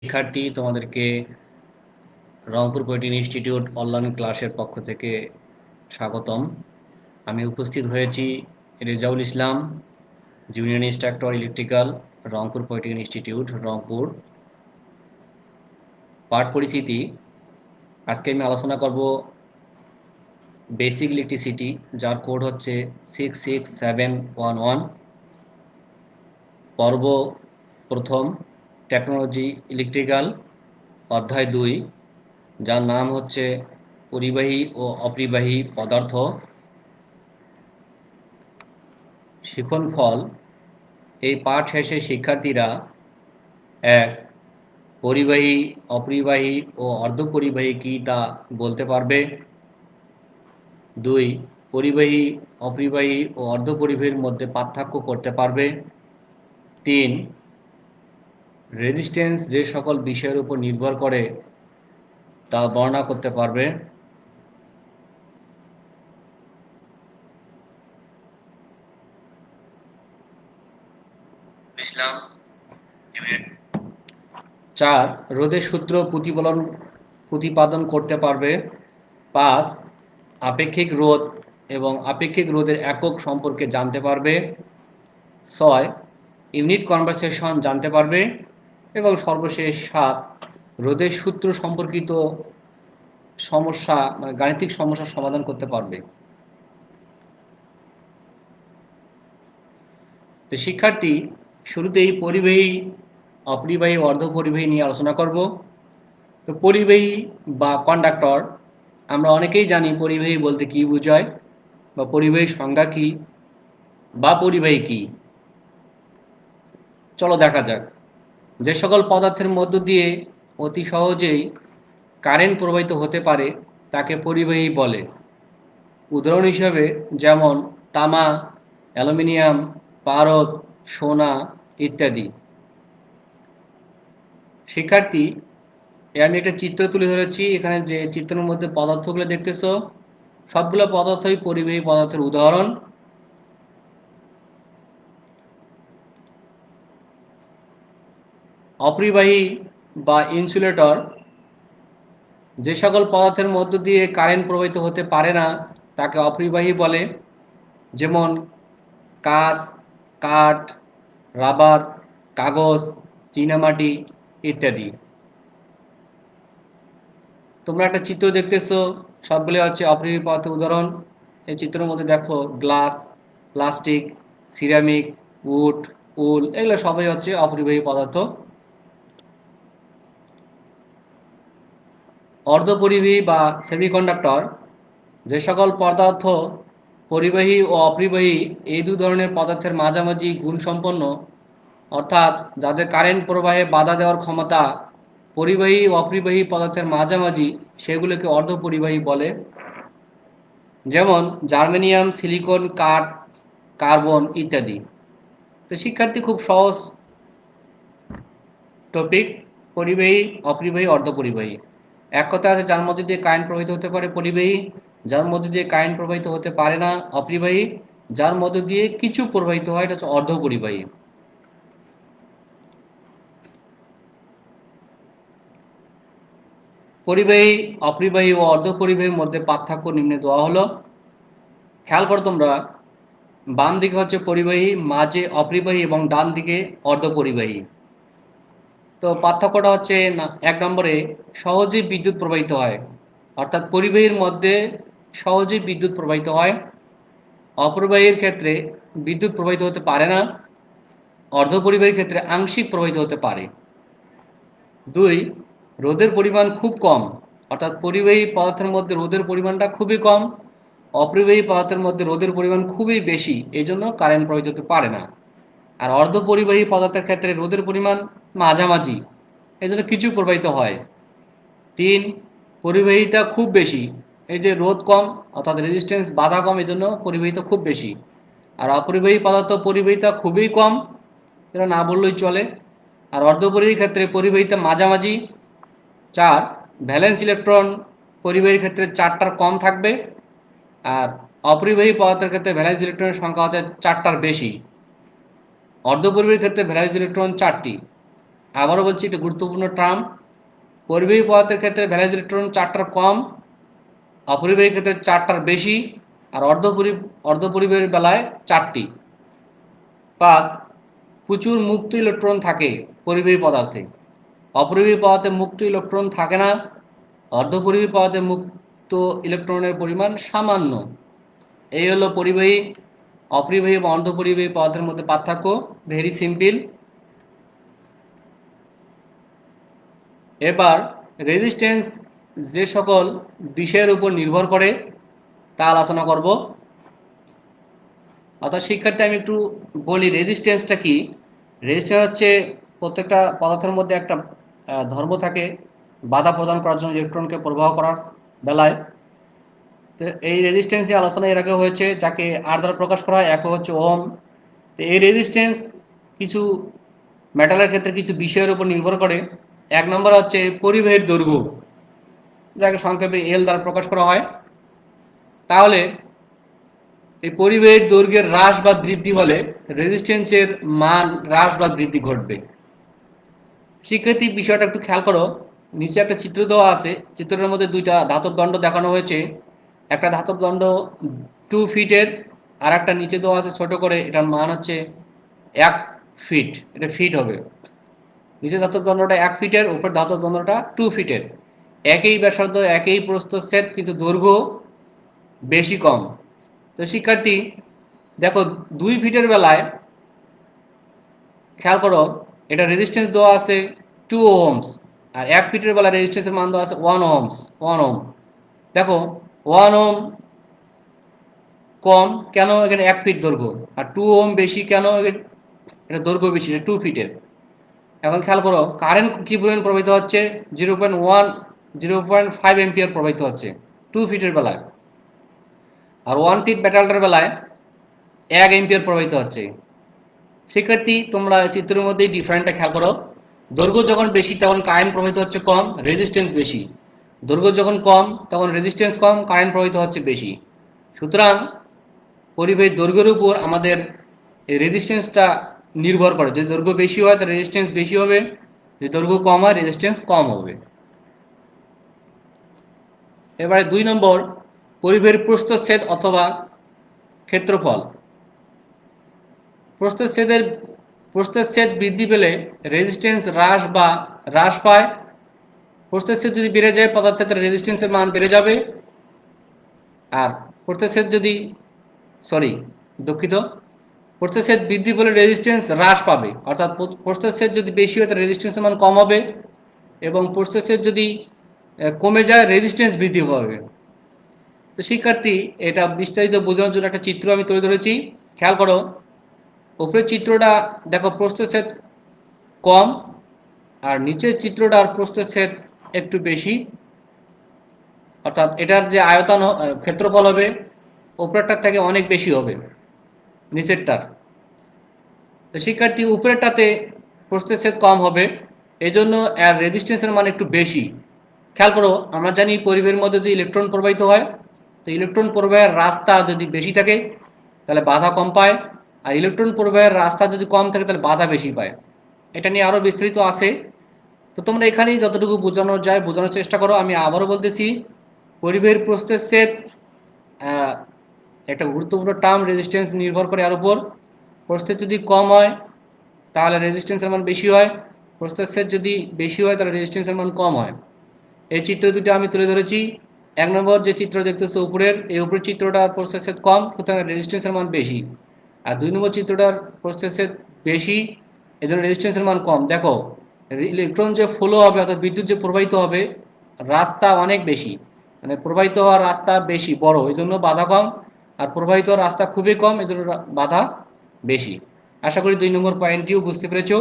শিক্ষার্থী তোমাদেরকে Rangpur polytechnic institute online ক্লাসের পক্ষ থেকে স্বাগতম। আমি উপস্থিত হয়েছি Rezaul Islam, junior instructor electrical, Rangpur polytechnic institute Rangpur. পাঠ পরিস্থিতি, আজকে আমি আলোচনা করব বেসিক ইলেকট্রিসিটি, যার কোড হচ্ছে 66711। পর্ব প্রথম, টেকনোলজি ইলেকট্রিক্যাল, অধ্যায় 2, যার নাম হচ্ছে পরিবাহী ও অপরিবাহী পদার্থ। শিক্ষণফল, এই পাঠ শেষে শিক্ষার্থীরা 1. পরিবাহী, অপরিবাহী ও অর্ধপরিবাহী কী তা বলতে পারবে। 2. পরিবাহী, অপরিবাহী ও অর্ধপরিবাহীর মধ্যে পার্থক্য করতে পারবে। 3. রেজিস্ট্যান্স যে সকল বিষয়ের উপর নির্ভর করে তা বর্ণনা করতে পারবে। 4. রোধের সূত্র প্রতিপাদন করতে পারবে। 5. আপেক্ষিক রোধ এবং আপেক্ষিক রোধের একক সম্পর্কে জানতে পারবে। 6. ইউনিট কনভারসেশন জানতে পারবে। এবং সর্বশেষ 7. রোধের সূত্র সম্পর্কিত সমস্যা, গাণিতিক সমস্যার সমাধান করতে পারবে। তো শিক্ষার্থী, শুরুতেই পরিবাহী, অপরিবাহী, অর্ধপরিবাহী নিয়ে আলোচনা করব। তো পরিবাহী বা কন্ডাক্টর, আমরা অনেকেই জানি পরিবাহী বলতে কি বোঝায় বা পরিবাহীর সংজ্ঞা কি বা পরিবাহী কি। চলো দেখা যাক। যে সকল পদার্থের মধ্য দিয়ে অতি সহজেই কারেন্ট প্রবাহিত হতে পারে তাকে পরিবাহী বলে। উদাহরণ হিসাবে যেমন তামা, অ্যালুমিনিয়াম, পারদ, সোনা ইত্যাদি। শিক্ষার্থী, আমি একটা চিত্র তুলে ধরেছি। এখানে যে চিত্রের মধ্যে পদার্থগুলো দেখতেছো, সবগুলো পদার্থই পরিবাহী পদার্থের উদাহরণ। অপরিবাহী বা ইনসুলেটর, যে সকল পদার্থের মধ্য দিয়ে কারেন্ট প্রবাহিত হতে পারে না তাকে অপরিবাহী বলে। যেমন কাঁচ, কাঠ, রাবার, কাগজ, চীনামাটি ইত্যাদি। তোমরা একটা চিত্র দেখতেছো, সবগুলো হচ্ছে অপরিবাহী পদার্থের উদাহরণ। এই চিত্রের মধ্যে দেখো গ্লাস, প্লাস্টিক, সিরামিক, উড, উল, এগুলো সবই হচ্ছে অপরিবাহী পদার্থ। অর্ধপরিবাহী বা সেমিকন্ডাক্টর, যে সকল পদার্থ পরিবাহী ও অপরিবাহী এই দু ধরনের পদার্থের মাঝামাঝি গুণসম্পন্ন, অর্থাৎ যাদের কারেন্ট প্রবাহে বাধা দেওয়ার ক্ষমতা পরিবাহী ও অপরিবাহী পদার্থের মাঝামাঝি, সেগুলোকে অর্ধপরিবাহী বলে। যেমন জার্মেনিয়াম, সিলিকন, কাঠ, কার্বন ইত্যাদি। তো শিক্ষার্থী, খুব সহজ টপিক, পরিবাহী, অপরিবাহী, অর্ধপরিবাহী। এক কথা আছে, যার মধ্যে দিয়ে কারেন্ট প্রবাহিত হতে পারে পরিবাহী, যার মধ্যে দিয়ে কারেন্ট প্রবাহিত হতে পারে না অপরিবাহী, যার মধ্যে দিয়ে কিছু প্রবাহিত হয় এটা হচ্ছে অর্ধপরিবাহী। পরিবাহী, অপরিবাহী ও অর্ধপরিবাহীর মধ্যে পার্থক্য নিম্নে দেওয়া হলো। খেয়াল করো তোমরা, বাম দিকে হচ্ছে পরিবাহী, মাঝে অপরিবাহী এবং ডান দিকে অর্ধপরিবাহী। তো পার্থক্যটা হচ্ছে না, 1 নম্বরে সহজেই বিদ্যুৎ প্রবাহিত হয়, অর্থাৎ পরিবাহীর মধ্যে সহজেই বিদ্যুৎ প্রবাহিত হয়। অপরিবাহীর ক্ষেত্রে বিদ্যুৎ প্রবাহিত হতে পারে না। অর্ধপরিবাহীর ক্ষেত্রে আংশিক প্রবাহিত হতে পারে। 2. রোদের পরিমাণ খুব কম, অর্থাৎ পরিবাহী পদার্থের মধ্যে রোদের পরিমাণটা খুবই কম, অপরিবাহী পদার্থের মধ্যে রোদের পরিমাণ খুবই বেশি, এই জন্য কারেন্ট প্রবাহিত হতে পারে না। আর অর্ধপরিবাহী পদার্থের ক্ষেত্রে রোদের পরিমাণ মাঝামাঝি, এই জন্য কিছু প্রবাহিত হয়। 3. পরিবাহিতা খুব বেশি, এই যে রোধ কম অর্থাৎ রেজিস্ট্যান্স বাধা কম, এই জন্য পরিবাহিতা খুব বেশি। আর অপরিবাহী পদার্থ পরিবাহিতা খুবই কম, এটা না বললেই চলে। আর অর্ধপরিবাহীর ক্ষেত্রে পরিবাহিতা মাঝামাঝি। 4. ভ্যালেন্স ইলেকট্রন পরিবাহীর ক্ষেত্রে 4টার কম থাকবে, আর অপরিবাহী পদার্থের ক্ষেত্রে ভ্যালেন্স ইলেকট্রনের সংখ্যা হচ্ছে 4টার বেশি। অর্ধপরিবাহীর ক্ষেত্রে ভ্যালেন্স ইলেকট্রন 4টি। আবারও বলছি, এটা গুরুত্বপূর্ণ টার্ম। পরিবাহী পদার্থের ক্ষেত্রে ভ্যালেন্স ইলেকট্রন 4টার কম, অপরিবাহী ক্ষেত্রে 4টার বেশি, আর অর্ধপরিবাহীর বেলায় 4টি। 5, প্রচুর মুক্ত ইলেকট্রন থাকে পরিবাহী পদার্থে। অপরিবাহী পদার্থে মুক্ত ইলেকট্রন থাকে না। অর্ধপরিবাহী পদার্থে মুক্ত ইলেকট্রনের পরিমাণ সামান্য। এই হলো পরিবাহী, অপরিবাহী এবং অর্ধপরিবাহী পদার্থের মধ্যে পার্থক্য। Very simple. এবার রেজিস্ট্যান্স যে সকল বিষয়ের উপর নির্ভর করে তা আলোচনা করব। অর্থাৎ শিক্ষার্থী, আমি একটু বলি রেজিস্ট্যান্সটা কি। রেজিস্ট্যান্স হচ্ছে প্রত্যেকটা পদার্থের মধ্যে একটা ধর্ম থাকে বাধা প্রদান করার জন্য, ইলেকট্রনকে প্রবাহ করার বেলায়। তো এই রেজিস্ট্যান্সের আলোচনা এর আগে হয়েছে, যাকে আর দ্বারা প্রকাশ করা হয়, এক হচ্ছে ওহম। তো এই রেজিস্ট্যান্স কিছু মেটালের ক্ষেত্রে কিছু বিষয়ের উপর নির্ভর করে। এক নম্বর হচ্ছে পরিবাহীর দৈর্ঘ্য, যাকে সংক্ষেপে এল দ্বারা প্রকাশ করা হয়। তাহলে এই পরিবাহীর দৈর্ঘ্যের হ্রাস বা বৃদ্ধি হলে রেজিস্ট্যান্সের মান হ্রাস বা বৃদ্ধি ঘটবে। শিক্ষার্থী, বিষয়টা একটু খেয়াল করো। নিচে একটা চিত্র দেওয়া আছে, চিত্রের মধ্যে দুইটা ধাতব দণ্ড দেখানো হয়েছে। একটা ধাতব দণ্ড 2 ফিটের, আর একটা নিচে দেওয়া আছে ছোট করে, এটার মান হচ্ছে 1 ফিট। এটা ফিট হবে। নিচে ধাতব দণ্ডটা 1 ফিটের, উপর ধাতব দণ্ডটা 2 ফিটের। একই ব্যাসার্ধ, একই প্রস্থচ্ছেদ, কিন্তু দৈর্ঘ্য বেশি কম। তো শিক্ষার্থী দেখো, 2 ফিটের বেলায় খেয়াল করো, এটা রেজিস্ট্যান্স দেওয়া আছে 2 ওহমস, আর 1 ফিটের বেলায় রেজিস্ট্যান্সের মান দেওয়া আছে 1 ওহমস, 1 ওহম। দেখো 1 ওহম কম কেন, এখানে 1 ফিট দৈর্ঘ্য। আর 2 ওহম বেশি কেন, এটা দৈর্ঘ্য বেশি, এটা 2 ফিটের। এখন খেয়াল করো, কারেন্ট কি পরিমাণ প্রবাহিত হচ্ছে, 0.5 এম্পিয়ার প্রবাহিত হচ্ছে 2 ফিটের বেলায়। আর 1 ফিট মেটালটার বেলায় 1 এম্পিয়ার প্রবাহিত হচ্ছে। শিক্ষার্থী, তোমরা চিত্রের মধ্যেই ডিফারেন্টটা খেয়াল করো। দৈর্ঘ্য যখন বেশি তখন কারেন্ট প্রবাহিত হচ্ছে কম, রেজিস্ট্যান্স বেশি। দৈর্ঘ্য যখন কম তখন রেজিস্ট্যান্স কম, কারেন্ট প্রবাহিত হচ্ছে বেশি। সুতরাং পরিবাহীর দৈর্ঘ্যের উপর আমাদের এই রেজিস্ট্যান্সটা নির্ভর করে। যদি দৈর্ঘ্য বেশি হয় তাহলে রেজিস্ট্যান্স বেশি হবে, যদি দৈর্ঘ্য কম হয় রেজিস্ট্যান্স কম হবে। এবারে 2 নম্বর, পরিবাহীর প্রস্থচ্ছেদ অথবা ক্ষেত্রফল। প্রস্থচ্ছেদ বৃদ্ধি পেলে রেজিস্ট্যান্স হ্রাস পায়। প্রস্থচ্ছেদ যদি বেড়ে যায় পদার্থের, তাহলে রেজিস্ট্যান্সের মান বেড়ে যাবে। আর প্রস্থচ্ছেদ যদি দুঃখিত, প্রস্থচ্ছেদ বৃদ্ধি পেলে রেজিস্ট্যান্স হ্রাস পাবে। অর্থাৎ প্রস্থচ্ছেদ যদি বেশি হয় তাহলে রেজিস্ট্যান্সের মান কম হবে, এবং প্রস্থচ্ছেদ যদি কমে যায় রেজিস্ট্যান্স বৃদ্ধি পাবে। তো শিক্ষার্থী, এটা বিস্তারিত বোঝানোর জন্য একটা চিত্র আমি তুলে ধরেছি। খেয়াল করো, উপরের চিত্রটা দেখো প্রস্থচ্ছেদ কম, আর নিচের চিত্রটার প্রস্থচ্ছেদ একটু বেশি। অর্থাৎ এটার যে আয়তন ক্ষেত্রফল হবে উপরেরটার থেকে অনেক বেশি হবে নিচেরটার। তো শিক্ষার্থী, উপরেরটাতে প্রস্থচ্ছেদ কম হবে, এই জন্য এর রেজিস্ট্যান্সের মান একটু বেশি। খেয়াল করো, আমরা জানি পরিবাহের মধ্যে যদি ইলেকট্রন প্রবাহিত হয়, তো ইলেকট্রন প্রবাহের রাস্তা যদি বেশি থাকে তাহলে বাধা কম পায়, আর ইলেকট্রন প্রবাহের রাস্তা যদি কম থাকে তাহলে বাধা বেশি পায়। এটা নিয়ে আরও বিস্তারিত আছে, তো তোমরা এখানেই যতটুকু বোঝানো যায় বোঝানোর চেষ্টা করো। আমি আবারও বলতেছি, পরিবাহের প্রস্থচ্ছেদ একটা গুরুত্বপূর্ণ টার্ম, রেজিস্ট্যান্স নির্ভর করে এর উপর। প্রস্থচ্ছেদ যদি কম হয় তাহলে রেজিস্ট্যান্সের মান বেশি হয়, প্রস্থচ্ছেদ যদি বেশি হয় তাহলে রেজিস্ট্যান্সের মান কম হয়। এই চিত্র দুটো আমি তুলে ধরেছি। 1 নম্বর যে চিত্র দেখতেছো উপরের, এই উপরের চিত্রটার প্রস্থচ্ছেদ কম, সুতরাং রেজিস্ট্যান্সের মান বেশি। আর 2 নম্বর চিত্রটার প্রস্থচ্ছেদ বেশি, এই জন্য রেজিস্ট্যান্সের মান কম। দেখো, ইলেকট্রন যে ফ্লো হবে অর্থাৎ বিদ্যুৎ যে প্রবাহিত হবে রাস্তা অনেক বেশি, মানে প্রবাহিত হওয়ার রাস্তা বেশি বড়, এই জন্য বাধা কম। আর প্রবাহিত হওয়ার রাস্তা খুবই কম, এই জন্য বাধা বেশি। আশা করি 2 নম্বর পয়েন্টটিও বুঝতে পেরেছো।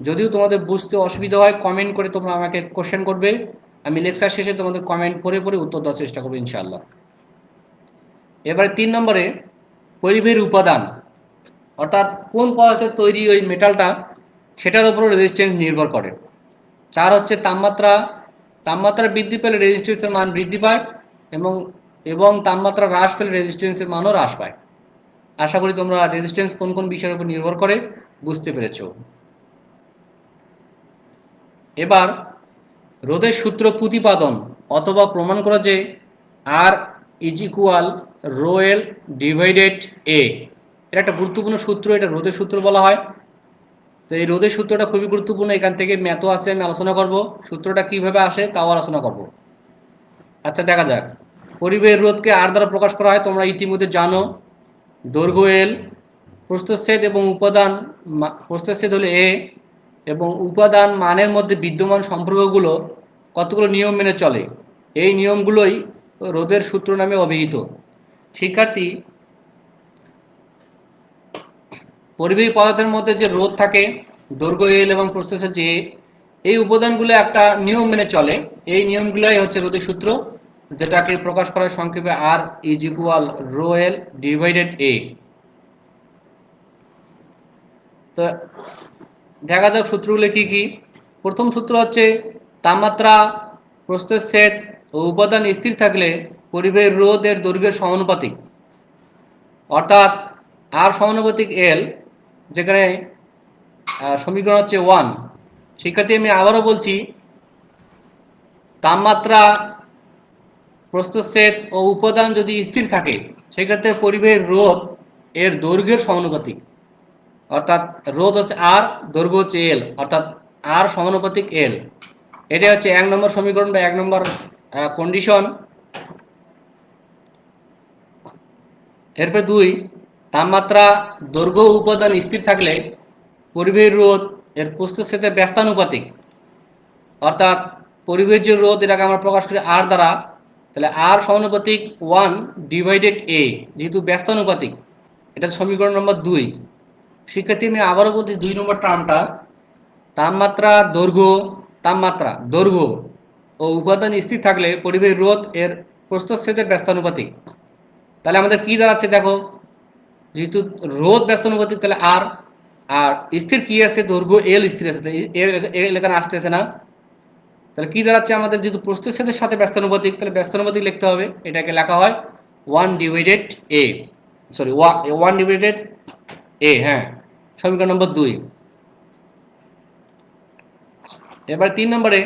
যদিও তোমাদের বুঝতে অসুবিধা হয় কমেন্ট করে তোমরা আমাকে কোশ্চেন করবে, আমি লেকচার শেষে তোমাদের কমেন্ট পড়ে পড়ে উত্তর দেওয়ার চেষ্টা করবো ইনশাআল্লাহ। এবারে 3 নম্বরে, পরিবাহীর উপাদান, অর্থাৎ কোন পদার্থের তৈরি ওই মেটালটা সেটার উপরও রেজিস্ট্যান্স নির্ভর করে। 4 হচ্ছে তাপমাত্রা। তাপমাত্রা বৃদ্ধি পেলে রেজিস্ট্যান্সের মান বৃদ্ধি পায়, এবং এবং তাপমাত্রা হ্রাস পেলে রেজিস্ট্যান্সের মানও হ্রাস পায়। আশা করি তোমরা রেজিস্ট্যান্স কোন কোন বিষয়ের উপর নির্ভর করে বুঝতে পেরেছো। এবার রোধের সূত্র প্রতিপাদন অথবা প্রমাণ করা যে R is equal rho L divided A, এটা একটা গুরুত্বপূর্ণ সূত্র, এটা রোধের সূত্র বলা হয়। তো এই রোধের সূত্রটা খুবই গুরুত্বপূর্ণ, এখান থেকে ম্যাথও আছে, আমি আলোচনা করব, সূত্রটা কিভাবে আসে তাও আলোচনা করব। আচ্ছা দেখা যাক, পরিবাহীর রোধকে আর দ্বারা প্রকাশ করা হয়, তোমরা ইতিমধ্যে জানো। দৈর্ঘ্য এল, প্রস্থচ্ছেদ এবং উপাদান, প্রস্থচ্ছেদ হলো এ, এবং উপাদান মানের মধ্যে বিদ্যমান সম্পর্কগুলো কতগুলো নিয়ম মেনে চলে, এই নিয়মগুলোই রোধের সূত্র নামে অভিহিত। শিক্ষার্থী, পরিবাহী পদার্থের মধ্যে যে রোধ থাকে, দৈর্ঘ্য এল এবং প্রস্থচ্ছেদ যে, এই উপাদানগুলো একটা নিয়ম মেনে চলে, এই নিয়মগুলোই হচ্ছে রোধের সূত্র, যেটাকে প্রকাশ করার সংক্ষেপে R is equal rho L divided A. তো দেখা যাক সূত্রগুলো কি কি। প্রথম সূত্র হচ্ছে তাপমাত্রা, প্রস্থচ্ছেদ ও উপাদান স্থির থাকলে পরিবাহীর রোধ এর দৈর্ঘ্যের সমানুপাতিক, অর্থাৎ আর সমানুপাতিক এল, যেখানে সমীকরণ হচ্ছে 1। শিক্ষার্থী আমি আবারও বলছি, তাপমাত্রা, প্রস্থচ্ছেদ ও উপাদান যদি স্থির থাকে সেক্ষেত্রে পরিবাহীর রোধ এর দৈর্ঘ্যের সমানুপাতিক, অর্থাৎ রোধ হচ্ছে আর, দৈর্ঘ্য হচ্ছে এল, অর্থাৎ আর সমানুপাতিক এল। এটা হচ্ছে 1 নম্বর সমীকরণ বা 1 নম্বর কন্ডিশন। এরপর 2, তাপমাত্রা, দৈর্ঘ্য উপাদান স্থির থাকলে পরিবাহীর রোধ এর প্রস্থচ্ছেদের ব্যস্তানুপাতিক, অর্থাৎ পরিবাহীর যে রোধ এটাকে আমরা প্রকাশ করি আর দ্বারা, তাহলে আর সমানুপাতিক 1 ডিভাইডেড এ, যেহেতু ব্যস্তানুপাতিক, এটা সমীকরণ নম্বর 2। শিক্ষার্থী আমি আবারও বলছি 2 নম্বর টার্মটা, তাপমাত্রা, দৈর্ঘ্য ও উপাদান স্থির থাকলে পরিবাহীর রোধ এর প্রস্থচ্ছেদের ব্যস্তানুপাতিক। তাহলে আমাদের কি দাঁড়াচ্ছে দেখো, যেহেতু রোধ ব্যস্তানুপাতিক তাহলে আর, আর স্থির কি আছে, দৈর্ঘ্য এল স্থির আছে, এল এখানে আসতেছে না, তাহলে কি দাঁড়াচ্ছে আমাদের, যেহেতু প্রস্থচ্ছেদের সাথে ব্যস্তানুপাতিক, তাহলে ব্যস্তানুপাতিক লিখতে হবে, এটাকে লেখা হয় 1 ডিভাইডেড এ, সরি 1 ডিভাইডেড এ, হ্যাঁ, সমীকরণ নম্বর 2। এবার 3 নম্বরে,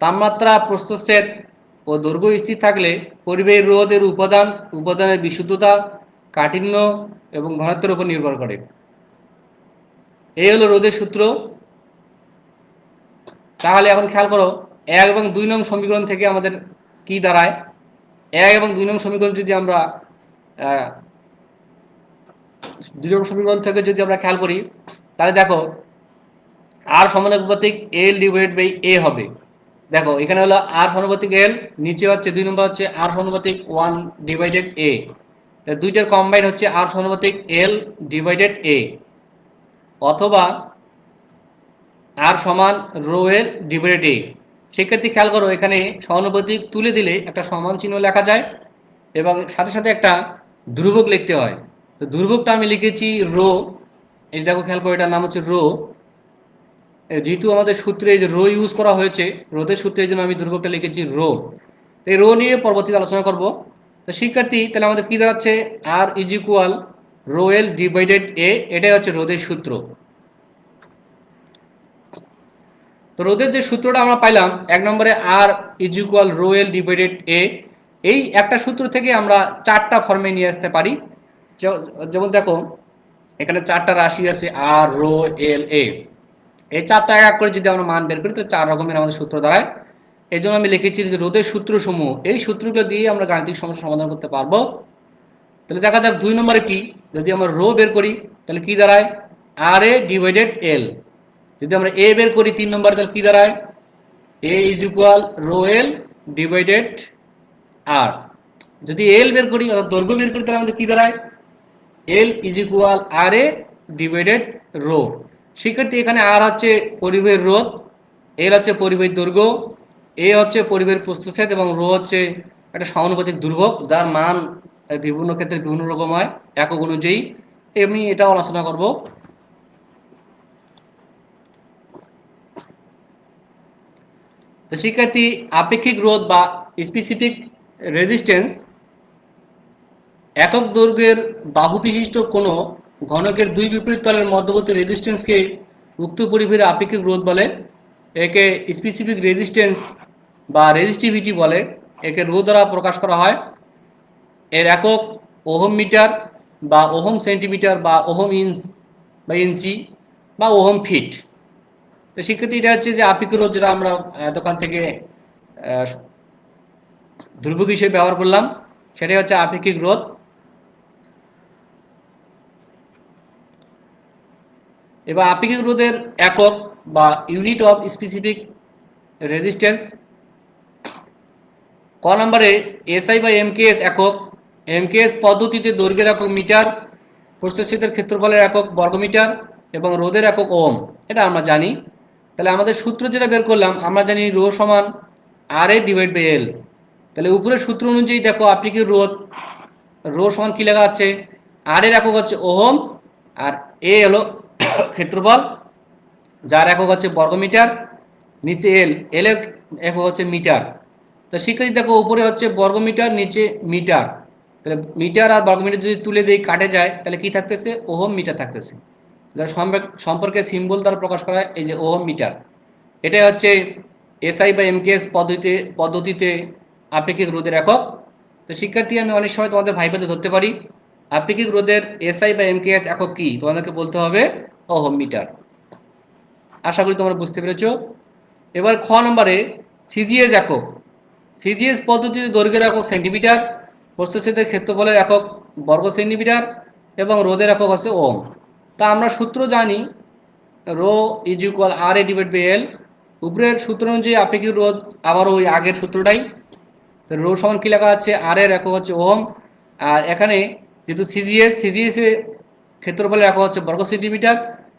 তাপমাত্রা, প্রস্থচ্ছেদ ও দৈর্ঘ্য স্থির থাকলে পরিবাহীর রোধের উপাদানের বিশুদ্ধতা, কাঠিন্য এবং ঘনত্বের উপর নির্ভর করে। এই হলো রোধের সূত্র। তাহলে এখন খেয়াল করো, 1 এবং 2 নং সমীকরণ থেকে আমাদের কি দাঁড়ায়। 1 এবং 2 নং সমীকরণ যদি আমরা 2 নং সমীকরণ থেকে যদি আমরা খেয়াল করি, তাহলে দেখো আর সমানুপাতিক এল ডিভাইডেড বাই এ হবে। দেখো এখানে হলো আর সমানুপাতিক এল, নিচে হচ্ছে 2 নম্বর হচ্ছে আর সমানুপাতিক 1 ডিভাইডেড এ, দুইটার কম্বাইন্ড হচ্ছে আর সমানুপাতিক এল ডিভাইডেড এ, অথবা আর সমান রো এল ডিভাইডেড এ। সেক্ষেত্রে খেয়াল করো, এখানে সমানুপাতিক তুলে দিলে একটা সমান চিহ্ন লেখা যায় এবং সাথে সাথে একটা ধ্রুবক লিখতে হয়। তো ধ্রুবকটা আমি লিখেছি রো, এই দেখো খেয়াল করো, এটার নাম হচ্ছে রো। যেহেতু আমাদের সূত্রে এই যে রো ইউজ করা হয়েছে, রোধের সূত্রে, এই জন্য আমি ধ্রুবকটা লিখেছি রো। এই রো নিয়ে পরবর্তীতে আলোচনা করব। তো শিক্ষার্থী, তাহলে আমাদের কি দাঁড়াচ্ছে, R is equal rho L divided A, এটাই হচ্ছে রোধের সূত্র। তো রোধের যে সূত্রটা আমরা পাইলাম 1 নম্বরে, R is equal rho L divided A, এই একটা সূত্র থেকে আমরা 4টা ফর্মে নিয়ে আসতে পারি। যেমন দেখো এখানে 4টা রাশি আছে, আর, রো, এল, এ, এই 4টা এক করে যদি আমরা মান বের করি তো 4 রকমের আমাদের সূত্র দাঁড়ায়। এই জন্য আমি লিখেছি যে রোধের সূত্রসমূহ, এই সূত্রগুলো দিয়ে আমরা গাণিতিক সমস্যা সমাধান করতে পারবো। তাহলে দেখা যাক 2 নম্বরে কি, যদি আমরা রো বের করি তাহলে কি দাঁড়ায়, আর এ ডিভাইডেড এল। যদি আমরা এ বের করি 3 নম্বরে, তাহলে কি দাঁড়ায়, A is equal rho L divided R. যদি এল বের করি অর্থাৎ দৈর্ঘ্য বের করি, তাহলে আমাদের কি দাঁড়ায়, L is equal R A divided rho. শিক্ষার্থী, এখানে আর হচ্ছে পরিবাহীর রোধ, এল হচ্ছে পরিবাহীর দৈর্ঘ্য, এ হচ্ছে পরিবাহীর প্রস্থচ্ছেদ এবং রো হচ্ছে একটা সমানুপাতিক ধ্রুবক, যার মান বিভিন্ন ক্ষেত্রে বিভিন্ন রকম হয় একক অনুযায়ী। আমি এটাও আলোচনা করব। তো শিক্ষার্থী, আপেক্ষিক রোধ বা স্পেসিফিক রেজিস্ট্যান্স একক দৈর্ঘ্যের বাহু বিশিষ্ট কোনো ঘনকের দুই বিপরীত তলের মধ্যবর্তী রেজিস্ট্যান্সকে উক্ত পরিবাহীর আপেক্ষিক রোধ বলে। একে স্পেসিফিক রেজিস্ট্যান্স বা রেজিস্টিভিটি বলে, একে রো দ্বারা প্রকাশ করা হয়। এর একক ওহম মিটার বা ওহম সেন্টিমিটার বা ওহম ইঞ্চ বা ইঞ্চি বা ওহম ফিট। তো শিক্ষার্থী, এটা হচ্ছে যে আপেক্ষিক রোধ, যেটা আমরা দোকান থেকে ধ্রুবক হিসেবে ব্যবহার করলাম, সেটাই হচ্ছে আপেক্ষিক রোধ। এবার আপেক্ষিক রোধের একক বা ইউনিট অফ স্পেসিফিক রেজিস্ট্যান্স। ক নম্বরে এসআই বা এমকেএস একক। এমকেএস পদ্ধতিতে দৈর্ঘ্যের একক মিটার, প্রস্থচ্ছেদের ক্ষেত্রফলের একক বর্গমিটার এবং রোধের একক ওম। এটা আমরা জানি। তাহলে আমাদের সূত্র যেটা বের করলাম, আমরা জানি রো সমান আর এ ডিভাইড বাই এল। তাহলে উপরের সূত্র অনুযায়ী দেখো আপেক্ষিক রোধ, রো সমান কি লেখা আছে, আর এর একক হচ্ছে ওহম, আর এ হলো ক্ষেত্রফল, যার একক হচ্ছে বর্গমিটার, নিচে এল, এল এর একক হচ্ছে মিটার। তো শিক্ষার্থী দেখো উপরে হচ্ছে বর্গমিটার, নিচে মিটার। তাহলে মিটার আর বর্গমিটার যদি তুলে দিই কাটে যায়, তাহলে কি থাকতেছে, ওহম মিটার থাকতেছে। সম্পর্কে সিম্বল দ্বারা প্রকাশ করা হয়, এই যে ওহম মিটার। এটাই হচ্ছে এসআই বা এমকেএস পদ্ধতিতে আপেক্ষিক রোধের একক। তো শিক্ষার্থী, আমি অনেক সময় তোমাদের ভাইভাতে ধরতে পারি আপেক্ষিক রোধের এসআই বা এমকেএস একক কি, তোমাদেরকে বলতে হবে ওহম মিটার। আশা করি তোমরা বুঝতে পেরেছ। এবার খ নম্বরে সিজিএস একক। সিজিএস পদ্ধতিতে দৈর্ঘ্যের একক সেন্টিমিটার, প্রস্থচ্ছেদের ক্ষেত্রফলের একক বর্গ সেন্টিমিটার এবং রোধের একক হচ্ছে ওম। তা আমরা সূত্র জানি, rho is equal R A divide by L. উপরের সূত্র অনুযায়ী আপেক্ষিক রোধ আবারও ওই আগের সূত্রটাই। রো সমান কি লেখা আছে, আর এর একক হচ্ছে ওম, আর এখানে যেহেতু সিজিএস এর ক্ষেত্রফলের একক হচ্ছে বর্গ সেন্টিমিটার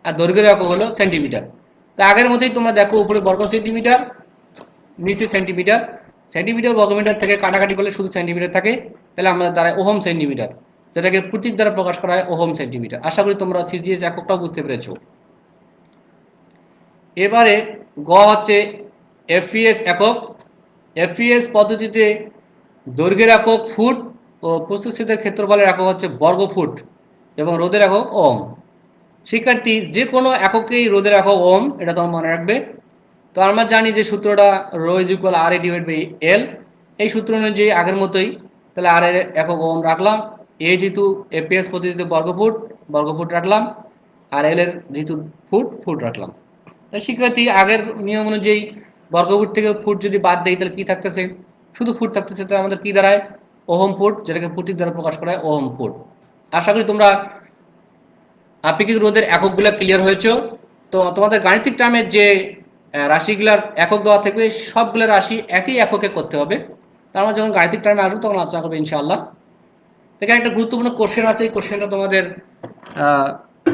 আর দৈর্ঘ্যের একক হলো সেন্টিমিটার। তা আগের মতোই তোমরা দেখো উপরে বর্গ সেন্টিমিটার, নিচে সেন্টিমিটার। সেন্টিমিটার বর্গমিটার থেকে কাটাকাটি করলে শুধু সেন্টিমিটার থাকে, তাহলে আমাদের দ্বারা ওহম সেন্টিমিটার, যেটাকে প্রতীক দ্বারা প্রকাশ করা হয় ওহম সেন্টিমিটার। আশা করি তোমরা সিজিএস এককটাও বুঝতে পেরেছো। এবারে গ হচ্ছে এফপিএস একক। এফপিএস পদ্ধতিতে দৈর্ঘ্যের একক ফুট ও প্রস্থচ্ছেদের ক্ষেত্রফলের একক হচ্ছে বর্গ ফুট এবং রোধের একক ওম। শিক্ষার্থী, যে কোনো এককেই রোধের একক ওম, এটা তোমার মনে রাখবে। তো আমরা জানি যে সূত্রটা rho is equal R A divide by L. এই সূত্র অনুযায়ী আগের মতোই, তাহলে আর এর একক ওম রাখলাম, এ যেহেতু এফপিএস পদ্ধতিতে বর্গফুট রাখলাম, আর এল এর যেহেতু ফুট রাখলাম। তাই শিক্ষার্থী, আগের নিয়ম অনুযায়ী বর্গফুট থেকে ফুট যদি বাদ দেয়, তাহলে কি থাকতেছে, শুধু ফুট থাকতেছে। তাহলে আমাদের কি দাঁড়ায়, ওহম ফুট, যেটাকে প্রতীক দ্বারা প্রকাশ করা হয় ওহম ফুট। আশা করি তোমরা আপেক্ষিক রোধের এককগুলো ক্লিয়ার হয়েছ। তো তোমাদের গাণিতিক টার্মের যে রাশিগুলার একক দেওয়া থাকবে, সবগুলো রাশি একই এককে করতে হবে। তার মানে যখন গাণিতিক টার্মে আসবো তখন আলোচনা করবো ইনশাআল্লাহ। এখানে একটা গুরুত্বপূর্ণ কোশ্চেন আছে, এই কোশ্চেনটা তোমাদের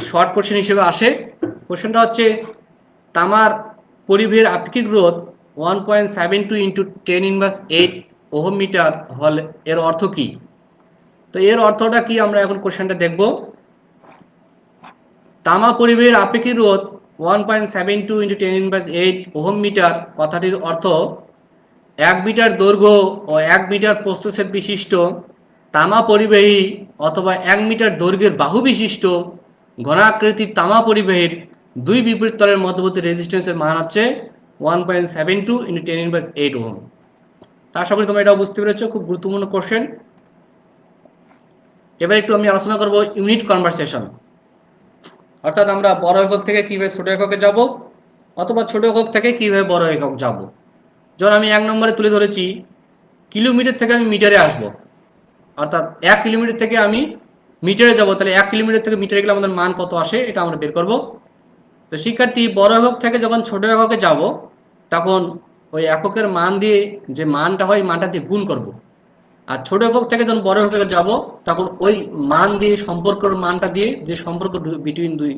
শর্ট কোশ্চেন হিসেবে আসে। কোশ্চেনটা হচ্ছে তামার পরিবেহের আপেক্ষিক রোধ 1.72 ইন্টু 10⁻8 ওহম মিটার হল, এর অর্থ কি? তো এর অর্থটা কি আমরা এখন কোশ্চেনটা দেখব। তামা পরিবেহের আপেক্ষিক রোধ 1.72 ইন্টু 10⁻8 ওহম মিটার কথাটির অর্থ 1 মিটার দৈর্ঘ্য ও 1 মিটার প্রস্থচ্ছেদ বিশিষ্ট তামা পরিবাহী অথবা 1 মিটার দৈর্ঘ্যের বাহু বিশিষ্ট ঘনাকৃতির তামা পরিবাহীর দুই বিপরীত তলের মধ্যবর্তী রেজিস্ট্যান্সের মান হচ্ছে 1.72 ইন্টু 10⁻8 ওহম। তা আশা করি তোমরা এটাও বুঝতে পেরেছো, খুব গুরুত্বপূর্ণ কোশ্চেন। এবার একটু আমি আলোচনা করব ইউনিট কনভারসেশন, অর্থাৎ আমরা বড় একক থেকে কিভাবে ছোট এককে যাব, অথবা ছোট একক থেকে কিভাবে বড় একক যাব। যেমন আমি 1 নম্বরে তুলে ধরেছি কিলোমিটার থেকে আমি মিটারে আসব, অর্থাৎ 1 কিলোমিটার থেকে আমি মিটারে যাব। তাহলে 1 কিলোমিটার থেকে মিটারে গেলে আমাদের মান কত আসে, এটা আমরা বের করব। তো শিক্ষার্থী, বড় একক থেকে যখন ছোট এককে যাব, তখন ওই এককের মান দিয়ে যে মানটা হয়, মানটা দিয়ে গুণ করব। আর ছোট একক থেকে যখন বড় এককে যাব, তখন ওই মান দিয়ে সম্পর্কের মানটা দিয়ে, যে সম্পর্ক বিটুইন দুই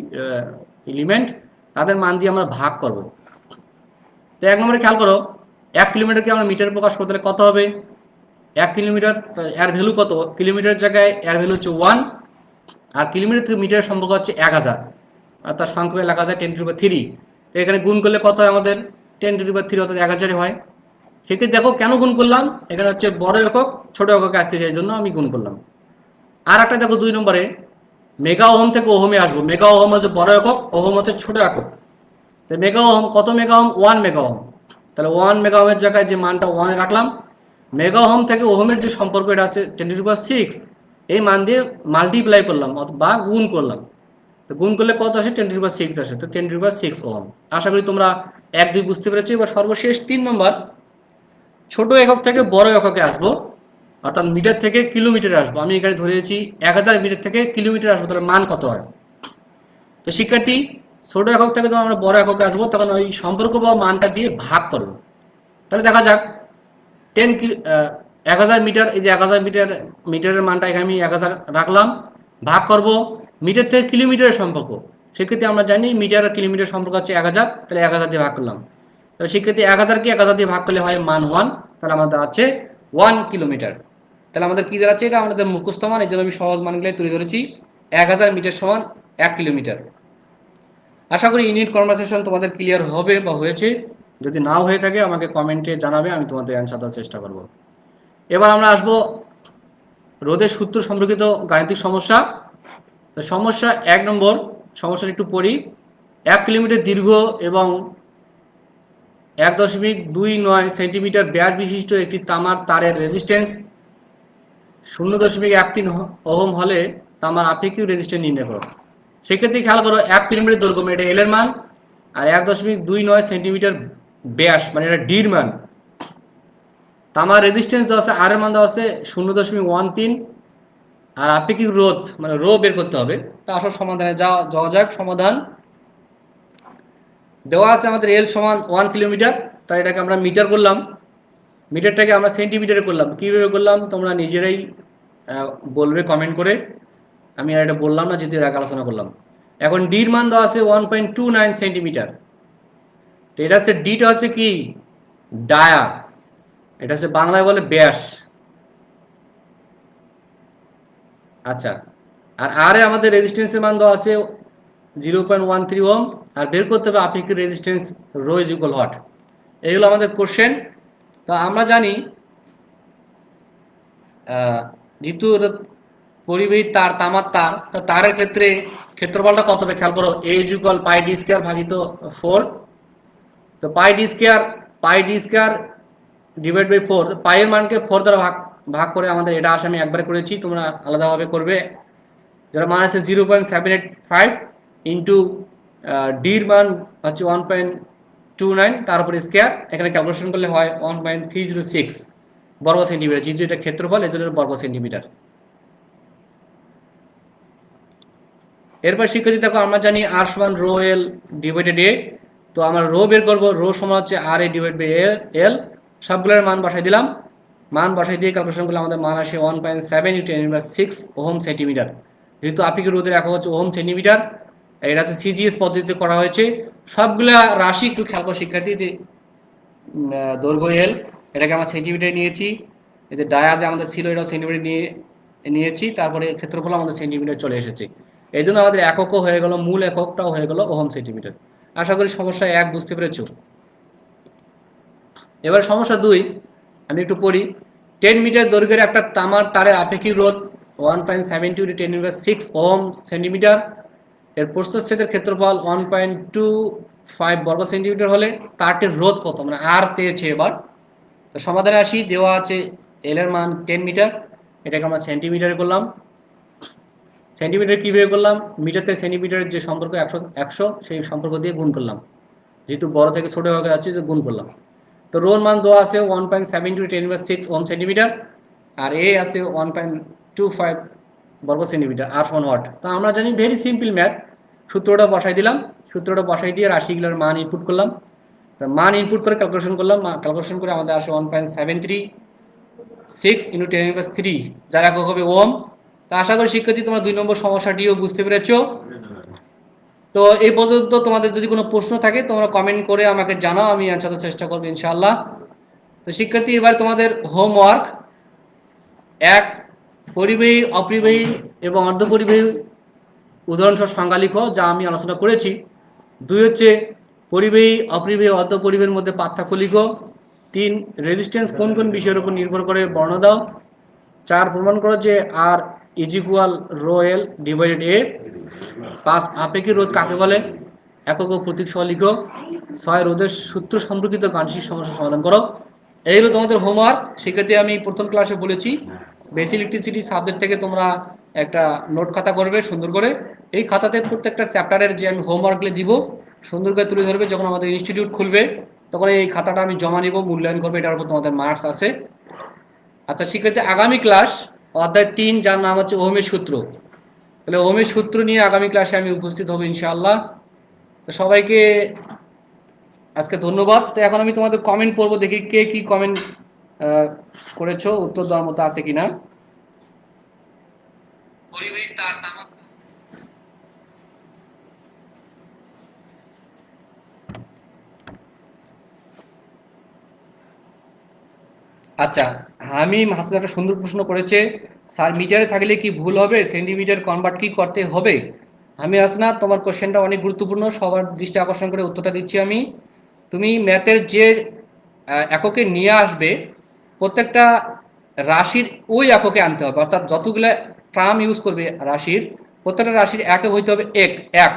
এলিমেন্ট, তাদের মান দিয়ে আমরা ভাগ করব। তো 1 নম্বরে খেয়াল করো, 1 কিলোমিটারকে আমরা মিটারে প্রকাশ করতে হলে কত হবে, 1 কিলোমিটার এর ভ্যালু কত, কিলোমিটার জায়গায় এর ভ্যালু হচ্ছে 1, আর কিলোমিটার থেকে মিটারের সম্পর্ক হচ্ছে 1000, আর তার সংখ্যা লেখা যায় 10⁻3। তো এখানে গুণ করলে কত হয় আমাদের, 10⁻3 অর্থাৎ 1000 হয়। সেক্ষেত্রে দেখো কেন গুণ করলাম, এখানে হচ্ছে বড় একক ছোট এককে আসতে চাই, জন্য আমি গুণ করলাম। আর একটা দেখো 2 নম্বরে মেগা ওহম থেকে ওহমে আসবো। মেগা ওহম হচ্ছে বড় একক, ওহম হচ্ছে ছোট একক। মেগা ওহম কত মেগা ওহম? 1 mega ohm. তাহলে 1 মেগা ওহমের জায়গায় যে মানটা 1 রাখলাম, মেগা ওহম থেকে ওহমের যে সম্পর্ক এটা হচ্ছে 10⁶, এই মান দিয়ে মাল্টিপ্লাই করলাম বা গুণ করলাম। তো গুণ করলে কত আসে? 10⁶ আসে। তো 10⁶ ওহম। আশা করি তোমরা 1-2 বুঝতে পেরেছো। এবার সর্বশেষ 3 নম্বর, ছোট একক থেকে বড় এককে আসবো, অর্থাৎ মিটার থেকে কিলোমিটারে আসবো। আমি এখানে ধরেছি 1000 মিটার থেকে কিলোমিটার আসবো, তাহলে মান কত হয়? তো শিক্ষার্থী, ছোট একক থেকে যখন আমরা বড় এককে আসবো তখন ওই সম্পর্ক বা মানটা দিয়ে ভাগ করবো। তাহলে দেখা যাক 1000 মিটার, এই যে 1000 মিটারের মানটা এখানে আমি 1000 রাখলাম, ভাগ করব মিটার থেকে কিলোমিটারের সম্পর্ক। সেক্ষেত্রে আমরা জানি মিটার আর কিলোমিটার সম্পর্ক হচ্ছে 1000, তাহলে 1000 দিয়ে ভাগ করলাম। তাহলে সেক্ষেত্রে 1000কে 1000 দিয়ে ভাগ করলে হয় মান 1, তাহলে আমাদের আছে 1 কিলোমিটার। তাহলে আমাদের কি দাঁড়াচ্ছে? এটা আমাদের মুখস্থ মান, এই জন্য আমি সহজ মানগুলো তুলে ধরেছি। 1000 মিটার সমান 1 কিলোমিটার। আশা করি ইউনিট কনভারসেশন তোমাদের ক্লিয়ার হবে বা হয়েছে। যদি নাও হয়ে থাকে আমাকে কমেন্টে জানাবে, আমি তোমাদের অ্যান্সার দেওয়ার চেষ্টা করব। এবার আমরা আসবো রোধের সূত্র সম্পর্কিত গাণিতিক সমস্যা। তো সমস্যা 1 নম্বর, সমস্যাটা একটু পড়ি। 1 কিলোমিটার দীর্ঘ এবং 1.29 সেন্টিমিটার ব্যাস বিশিষ্ট একটি তামার তারের রেজিস্ট্যান্স 0.13 ওহম হলে তামার আপেক্ষিক রেজিস্ট্যান্স নির্ণয় করো। সেক্ষেত্রে খেয়াল করো 1 কিলোমিটার দৈর্ঘ্য, এটা এল এর মান, আর 1.29 সেন্টিমিটার ব্যাস, মানে এটা ডির মান। তামার রেজিস্ট্যান্স দেওয়া আছে, আর এর মান দেওয়া আছে 0.13, আর আপেক্ষিক রোধ মানে রো বের করতে হবে। তা আসল সমাধানে যাওয়া যাক। সমাধান দেওয়া আছে আমাদের এল সমান 1 কিলোমিটার, তাই এটাকে আমরা মিটার করলাম, মিটারটাকে আমরা সেন্টিমিটারে করলাম। কীভাবে করলাম তোমরা নিজেরাই বলবে কমেন্ট করে, আমি আর এটা বললাম না, যেহেতু এর আগে আলোচনা করলাম। এখন ডির মান দেওয়া আছে 1.29 সেন্টিমিটার। তো এটা হচ্ছে, ডিটা হচ্ছে কি? ডায়া, এটা হচ্ছে বাংলায় বলে ব্যাস। আচ্ছা, আর আরে আমাদের রেজিস্ট্যান্সের মান দেওয়া আছে 0.13 ওহম, আর বের করতে হবে আপেক্ষিক resistance rho is equal what. এইগুলো আমাদের কোশ্চেন। তো আমরা জানি যেহেতু পরিবাহী তার, তামার তার, তো তারের ক্ষেত্রে ক্ষেত্রফলটা কত হবে খেয়াল করো। A is equal pi D square ভাগিত 4। তো pi D square divide by 4, পাইয়ের মানকে 4 দ্বারা ভাগ করে আমাদের এটা আসে। আমি একবার করেছি, তোমরা আলাদাভাবে করবে। যার মান আছে 0.785 ইন্টু ডির মান হচ্ছে 1.29, তার উপরে স্কোয়ার। এখানে ক্যালকুলেশন করলে হয় 1.306 বর্গ সেন্টিমিটার, যেহেতু এটা ক্ষেত্রফল এজন্য বর্গ সেন্টিমিটার। এরপর শিক্ষার্থী দেখো, আমরা জানি আর সমান রো এল ডিভাইডেড এ। তো আমরা রো বের করবো, রো সমান হচ্ছে আর এ ডিভাইড বাই এল। সবগুলোর মান বসাই দিলাম, মান বসাই দিয়ে ক্যালকুলেশন করলে আমাদের মান আসে 1.7 × 10⁻⁶ ওহম সেন্টিমিটার। যেহেতু আপেক্ষিক রোধের একক হচ্ছে ওহম সেন্টিমিটার, এটা হচ্ছে সিজিএস পদ্ধতিতে করা হয়েছে। সবগুলা রাশি একটু খেয়াল করো শিক্ষার্থী, যে দৈর্ঘ্য এল, এটাকে আমরা সেন্টিমিটার নিয়েছি। এই যে ডায়া যে আমাদের ছিল, এটাও সেন্টিমিটার নিয়েছি। তারপরে ক্ষেত্রফল আমাদের সেন্টিমিটার চলে এসেছে। এই জন্য আমাদের এককও হয়ে গেল, মূল এককটাও হয়ে গেল ওহম সেন্টিমিটার। আশা করি সমস্যা 1 বুঝতে পেরেছো। এবার সমস্যা 2 আমি একটু পড়ি। 10 মিটার দৈর্ঘ্যের একটা তামার তারের আপেক্ষিক রোধ 1.72 × 10⁻⁶ ওহম সেন্টিমিটার। এর প্রস্থচ্ছেদের ক্ষেত্রফল 1.25 বর্গ সেন্টিমিটার হলে তারটির রোধ কত, মানে আর চেয়েছে। এবার তো সমাধানে আসি। দেওয়া আছে এল এর মান 10 মিটার, এটাকে আমরা সেন্টিমিটারে করলাম। সেন্টিমিটার কীভাবে করলাম? মিটার থেকে সেন্টিমিটারের যে সম্পর্ক 100 সেই সম্পর্ক দিয়ে গুণ করলাম, যেহেতু বড় থেকে ছোট হয়ে যাচ্ছে যে গুণ করলাম। তো রোর মান দেওয়া আছে 1.72 × 10⁻⁶ ওহম সেন্টিমিটার, আর এ আছে 1.25 বর্গ সেন্টিমিটার, আর সমান ওয়াট। তো আমরা জানি ভেরি সিম্পল ম্যাথ, সূত্রটা বসাই দিলাম, সূত্রটা বসাই দিয়ে রাশিগুলোর মান ইনপুট করলাম। মান ইনপুট করে ক্যালকুলেশন করলাম, ক্যালকুলেশন করে আমাদের আসে 1.736 × 10⁻³ যার একক হবে ওহম। তো আশা করি শিক্ষার্থী তোমরা 2 নম্বর সমস্যাটিও বুঝতে পেরেছো। তো এই পর্যন্ত তোমাদের যদি কোনো প্রশ্ন থাকে তোমরা কমেন্ট করে আমাকে জানাও, আমি অ্যান্সার দেওয়ার চেষ্টা করবো ইনশাআল্লাহ। তো শিক্ষার্থী, এবার তোমাদের হোমওয়ার্ক। 1, পরিবাহী, অপরিবাহী এবং অর্ধপরিবাহী উদাহরণসহ সংজ্ঞা লিখো, যা আমি আলোচনা করেছি। 2 হচ্ছে পরিবাহী, অপরিবাহী, অর্ধপরিবাহীর মধ্যে পার্থক্য লিখো। 3, রেজিস্ট্যান্স কোন কোন বিষয়ের উপর নির্ভর করে বর্ণনা দাও। 4, প্রমাণ করো যে R is equal rho L divided A. 5, আপেক্ষিক রোধ কাকে বলে। একক ও প্রতীক সহ লিখো। 6 রোধের সূত্র সম্পর্কিত গাণিতিক সমস্যা সমাধান করো। এই হলো তোমাদের হোমওয়ার্ক। সেক্ষেত্রে আমি প্রথম ক্লাসে বলেছি বেসিক ইলেকট্রিসিটি সাবজেক্ট থেকে তোমরা একটা নোট খাতা করবে সুন্দর করে। এই খাতাতে প্রত্যেকটা চ্যাপ্টারের যে আমি হোমওয়ার্কগুলো দিব সুন্দর করে তুলে ধরবে। যখন আমাদের ইনস্টিটিউট খুলবে তখন এই খাতাটা আমি জমা নিব, মূল্যায়ন করবে, এটার উপর তোমাদের মার্কস আছে। আচ্ছা, সেক্ষেত্রে আগামী ক্লাস অধ্যায় 3, যার নাম হচ্ছে ওহমের সূত্র। তাহলে ওহমের সূত্র নিয়ে আগামী ক্লাসে আমি উপস্থিত হব ইনশাআল্লাহ। তো সবাইকে আজকে ধন্যবাদ। তো এখন আমি তোমাদের কমেন্ট পড়বো, দেখি কে কি কমেন্ট করেছো, উত্তর দেওয়ার মতো আছে কিনা। আচ্ছা, হামিম হাসান একটা সুন্দর প্রশ্ন করেছে, স্যার মিটারে থাকলে কি ভুল হবে, সেন্টিমিটার কনভার্ট কি করতে হবে? আমি হাসনা, তোমার কোশ্চেনটা অনেক গুরুত্বপূর্ণ, সবার দৃষ্টি আকর্ষণ করে উত্তরটা দিচ্ছি আমি। তুমি ম্যাথের যে এককে নিয়ে আসবে প্রত্যেকটা রাশির ওই এককে আনতে হবে, অর্থাৎ যতগুলো ট্রাম ইউজ করবে রাশির, প্রত্যেকটা রাশির একক হইতে হবে এক এক।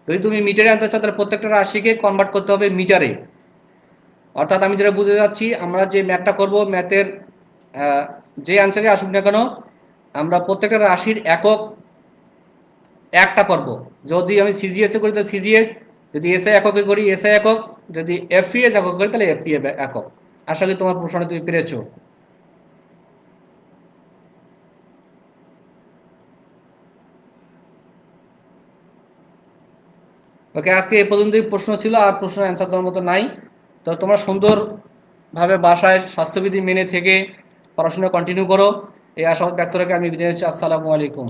যদি তুমি মিটারে আনতে চাও তাহলে প্রত্যেকটা রাশিকে কনভার্ট করতে হবে মিটারে। অর্থাৎ আমি যেটা বুঝতে যাচ্ছি, আমরা যে ম্যাথটা করব, ম্যাথের যে অ্যান্সারে আসুক না কেন, আমরা প্রত্যেকটা রাশির একক একটা করব। যদি আমি সিজিএস এ করি তাহলে সিজিএস, যদি এসআই এককে করি এসআই একক, যদি এফপিএস একক করি তাহলে এফপিএ একক। আশা করি তোমার প্রশ্নটা তুমি পেরেছো। ওকে, আজকে এ পর্যন্তই প্রশ্ন ছিল, আর প্রশ্ন অ্যান্সার দেওয়ার মতো নাই। তো তোমরা সুন্দরভাবে বাসায় স্বাস্থ্যবিধি মেনে থেকে পড়াশোনা কন্টিনিউ করো, এই আশা ব্যক্ত রেখে আমি বিদায় নিচ্ছি। আসসালামু আলাইকুম।